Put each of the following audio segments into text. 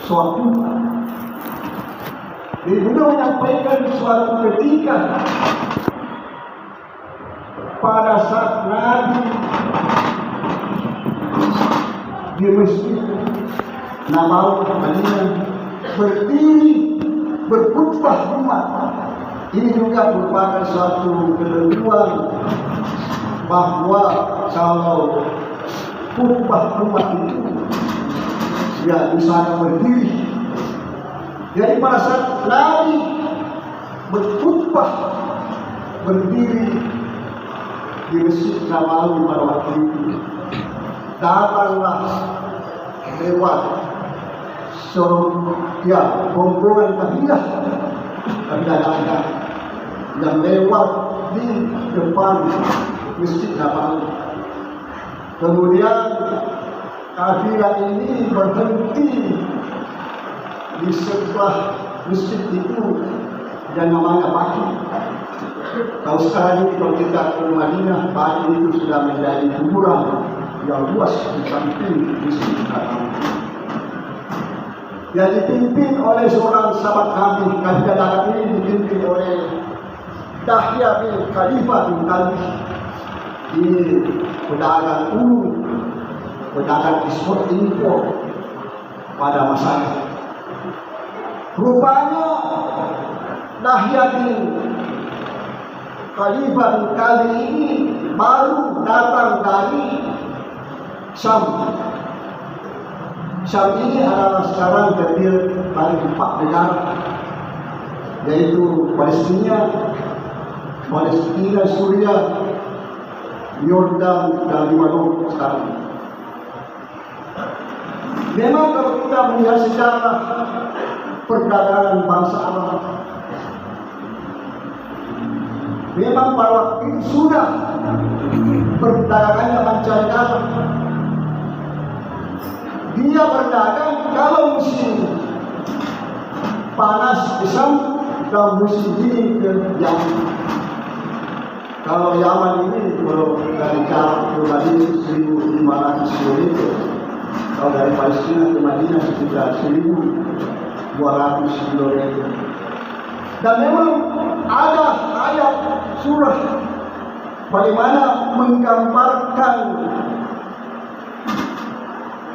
suatu beliau menyampaikan suatu ketika pada saat Nabi di Masjid Nabawi Madinah berdiri berkhutbah umat. Ini juga merupakan suatu ketentuan bahwa kalau khutbah umat itu ya bisa berdiri. Jadi pada saat Nabi berkhutbah berdiri di Masjid Nabawi pada waktu itu, datanglah lewat rombongan kabilah dagang yang lewat di depan Masjid Nabawi. Kemudian kabilah ini berhenti di sebelah masjid itu yang namanya Baki. Kalau sekarang ini kalau kita ke Madinah, Baki itu sudah menjadi kuburan yang luas di samping Masjid Nabawi. Yang dipimpin oleh seorang sahabat kami, kabilah dagang ini dipimpin oleh Dahya bin Khalifah bin Kalbi. Ini pedagang ulu, pedagang ekspor impor pada masanya. Rupanya Dahya bin Khalifah bin Kalbi ini baru datang dari Syam. Syam ini adalah sekarang terdiri dari 4 negara, yaitu Palestina, Suriah, Yordan, dan Lebanon sekarang. Memang kalau kita melihat sejarah perdagangan bangsa Arab, memang pada waktu itu sudah perdagangannya mancanegara. Dia berdagang kalau musim panas ke Syam dan musim dingin ke Yaman. Kalau Yaman ini kalau dari jarak ke Madinah 1.500 km, kalau dari Palestina ke Madinah sekitar 1.200 km. Dan memang ada ayat surah bagaimana menggambarkan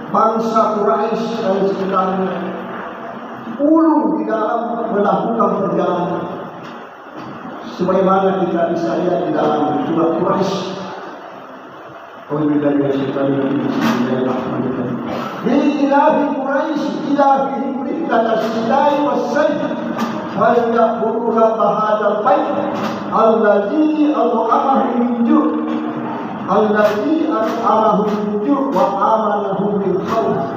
bangsa Quraisy dan sekitarnya ulung di dalam melakukan perjalanan, sebagaimana kita bisa lihat di dalam surah Quraisy. Ilahi Quraisy ilahi rihlata syita'i was-sayf hal ya'budu rabb hadzal bait allazi at'amahum min ju' allazi at'amahum min ju' wa amanahum min khawf.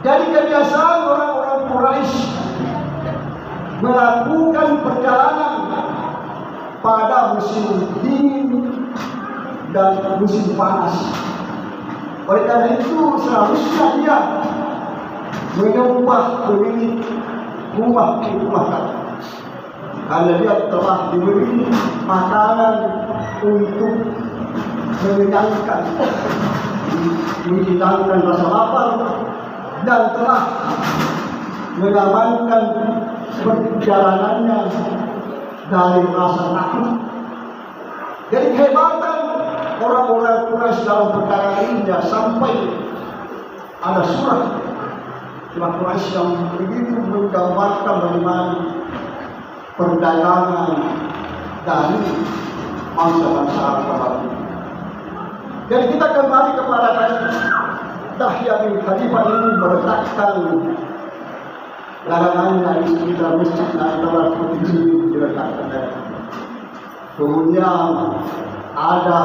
Jadi kebiasaan orang-orang Quraisy melakukan perjalanan pada musim dingin dan musim panas. Oleh karena itu seharusnya dia menyembah pemilik rumah karena dia telah diberi makanan untuk menghilangkan rasa lapar dan telah mengamankan perjalanannya dari rasa takut. Jadi kehebatan orang-orang Quraisy dalam perkara ini sampai ada surah Quraisy yang begitu menggambarkan bagaimana perdagangan dari bangsa-bangsa Arab. Jadi kita kembali kepada Dahya bin Khalifah ini meletakkan larangannya di sekitar masjid Nabawi seperti ini diletakkan. Kemudian ada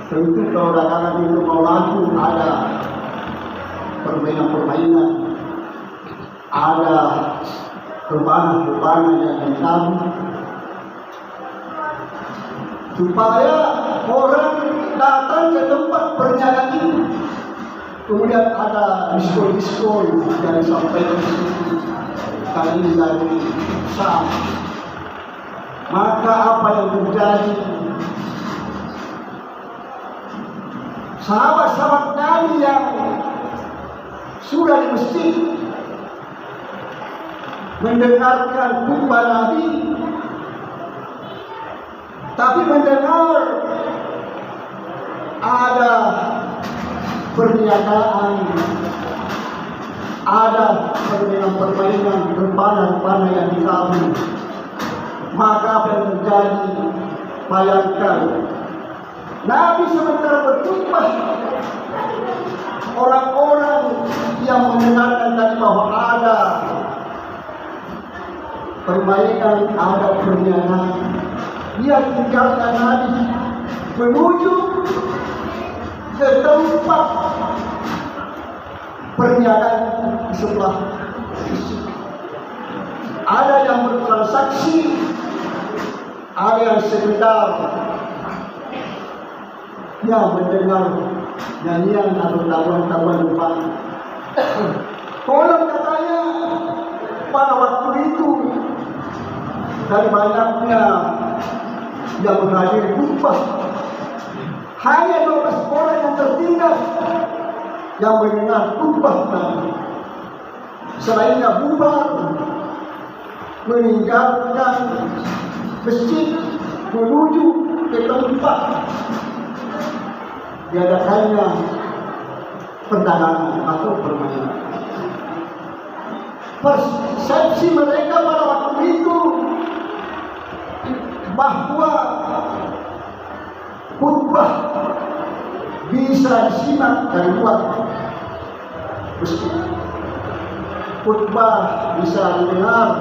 tentu kalau dagangan itu mau laku, ada permainan-permainan, ada rebana-rebana yang ditabuh supaya orang datang ke tempat perniagaan itu. Kemudian ada disko-disko yang disampaikan kali dari Syam. Maka apa yang terjadi? Sahabat-sahabat Nabi yang sudah di masjid mendengarkan khutbah Nabi, tapi mendengar ada pernyataan, ada permainan berpanah-panah yang dikabul, maka apa yang terjadi? Bayangkan, Nabi sementara berkhutbah, orang-orang yang mendengarkan tadi bahwa ada permainan, ada pernyataan, dia tinggalkan Nabi menuju ke tempat perniagaan di sebelah sisi. Ada yang bertransaksi, ada yang sekedar yang mendengar nyanyian atau tabuhan-tabuhan depan. Konon katanya pada waktu itu dari banyaknya yang menghadiri khutbah, hanya 12 orang yang tertinggal yang mendengar khutbah Nabi. Selainnya bubar, meninggalkan masjid menuju ke tempat diadakannya perdagangan atau permainan. Persepsi mereka pada waktu itu bahwa khutbah bisa disimak dari luar masjid, khutbah bisa didengar